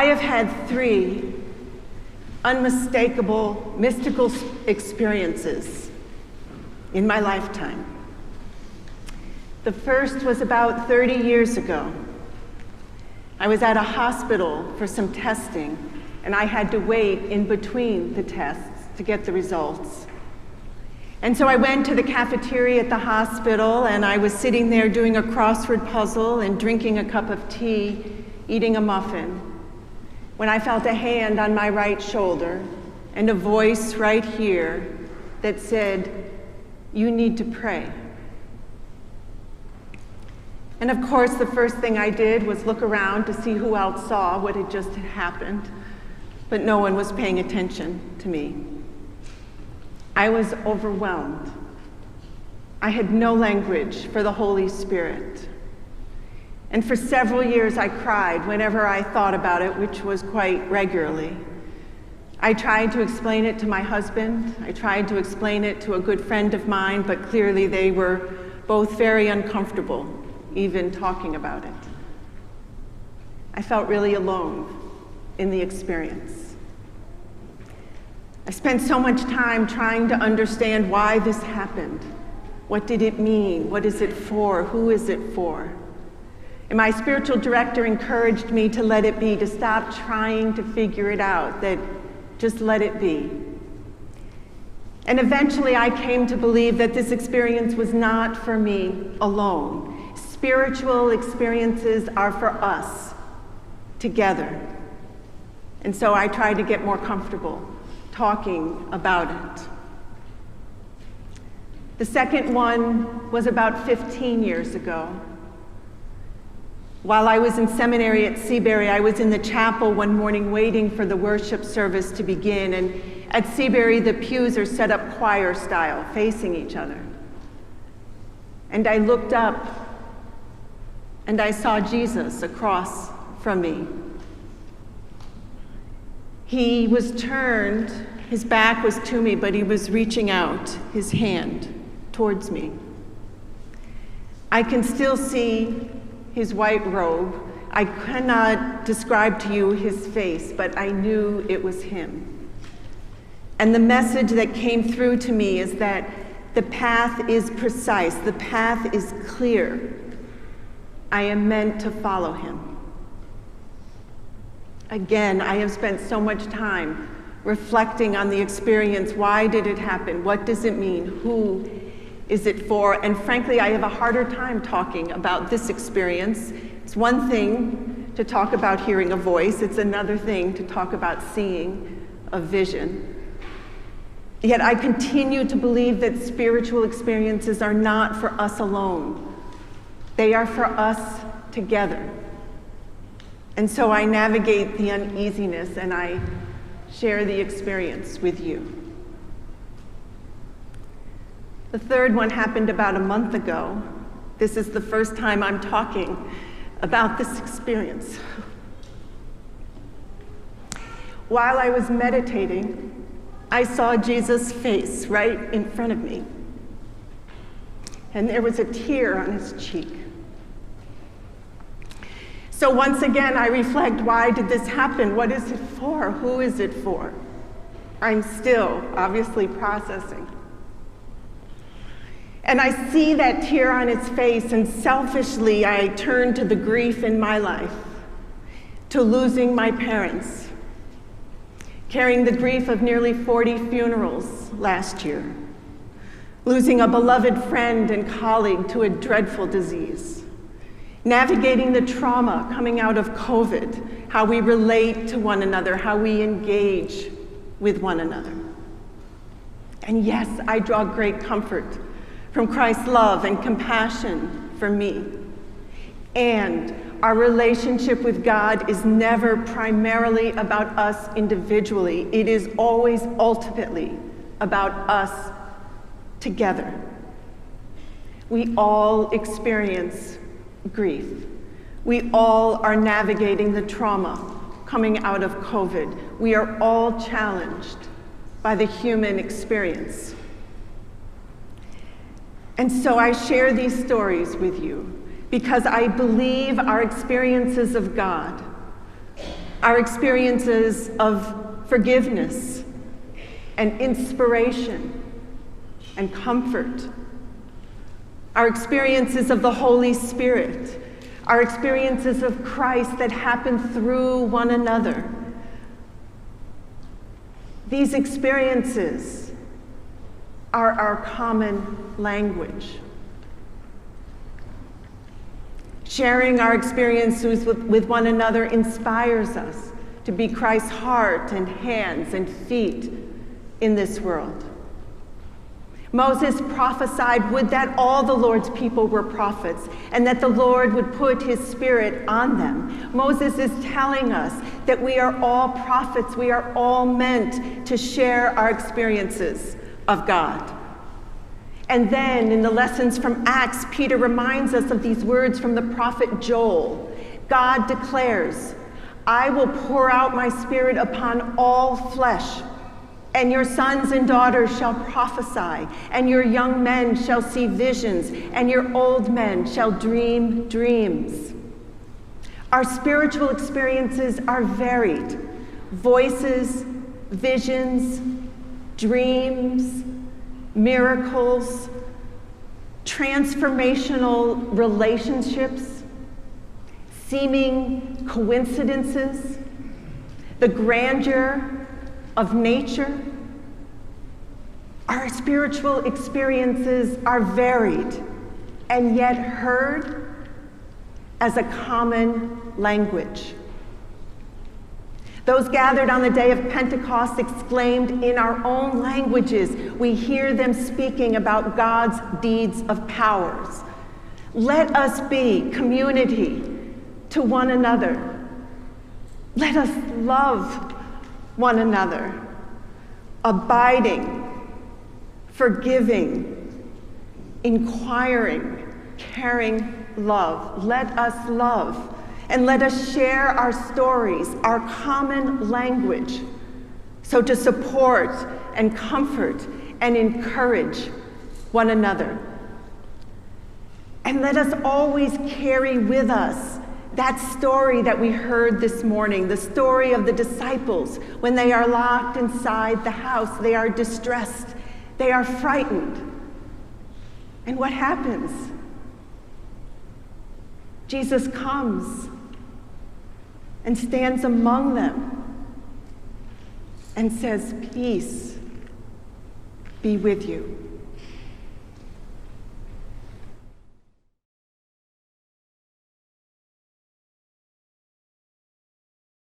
I have had 3 unmistakable mystical experiences in my lifetime. The first was about 30 years ago. I was at a hospital for some testing, and I had to wait in between the tests to get the results. And so I went to the cafeteria at the hospital, and I was sitting there doing a crossword puzzle and drinking a cup of tea, eating a muffin, when I felt a hand on my right shoulder and a voice right here that said, "You need to pray." And of course, the first thing I did was look around to see who else saw what had just happened, but no one was paying attention to me. I was overwhelmed. I had no language for the Holy Spirit. And for several years I cried whenever I thought about it, which was quite regularly. I tried to explain it to my husband. I tried to explain it to a good friend of mine, but clearly they were both very uncomfortable even talking about it. I felt really alone in the experience. I spent so much time trying to understand why this happened. What did it mean? What is it for? Who is it for? And my spiritual director encouraged me to let it be, to stop trying to figure it out, that just let it be. And eventually I came to believe that this experience was not for me alone. Spiritual experiences are for us together. And so I tried to get more comfortable talking about it. The second one was about 15 years ago. While I was in seminary at Seabury, I was in the chapel one morning waiting for the worship service to begin, and at Seabury the pews are set up choir style, facing each other. And I looked up and I saw Jesus across from me. He was turned, his back was to me, but he was reaching out his hand towards me. I can still see his white robe. I cannot describe to you his face, but I knew it was him. And the message that came through to me is that the path is precise, the path is clear. I am meant to follow him. Again, I have spent so much time reflecting on the experience. Why did it happen? What does it mean? Who is it for? And frankly, I have a harder time talking about this experience. It's one thing to talk about hearing a voice. It's another thing to talk about seeing a vision. Yet I continue to believe that spiritual experiences are not for us alone. They are for us together. And so I navigate the uneasiness and I share the experience with you. The third one happened about a month ago. This is the first time I'm talking about this experience. While I was meditating, I saw Jesus' face right in front of me. And there was a tear on his cheek. So once again, I reflect, why did this happen? What is it for? Who is it for? I'm still obviously processing. And I see that tear on his face, and selfishly I turn to the grief in my life, to losing my parents, carrying the grief of nearly 40 funerals last year, losing a beloved friend and colleague to a dreadful disease, navigating the trauma coming out of COVID, how we relate to one another, how we engage with one another. And yes, I draw great comfort from Christ's love and compassion for me. And our relationship with God is never primarily about us individually. It is always ultimately about us together. We all experience grief. We all are navigating the trauma coming out of COVID. We are all challenged by the human experience. And so I share these stories with you because I believe our experiences of God our experiences of forgiveness and inspiration and comfort, our experiences of the Holy Spirit, our experiences of Christ that happen through one another. These experiences are our common language. Sharing our experiences with one another inspires us to be Christ's heart and hands and feet in this world. Moses prophesied, would that all the Lord's people were prophets, and that the Lord would put his Spirit on them. Moses is telling us that we are all prophets. We are all meant to share our experiences of God. And then in the lessons from Acts, Peter reminds us of these words from the prophet Joel. God declares, I will pour out my Spirit upon all flesh, and your sons and daughters shall prophesy, and your young men shall see visions, and your old men shall dream dreams. Our spiritual experiences are varied. Voices, visions, dreams, miracles, transformational relationships, seeming coincidences, the grandeur of nature. Our spiritual experiences are varied and yet heard as a common language. Those gathered on the day of Pentecost exclaimed in our own languages. We hear them speaking about God's deeds of powers. Let us be community to one another. Let us love one another, abiding, forgiving, inquiring, caring love. Let us love, and let us share our stories, our common language, so to support and comfort and encourage one another. And let us always carry with us that story that we heard this morning, the story of the disciples when they are locked inside the house. They are distressed. They are frightened. And what happens? Jesus comes and stands among them and says, peace be with you.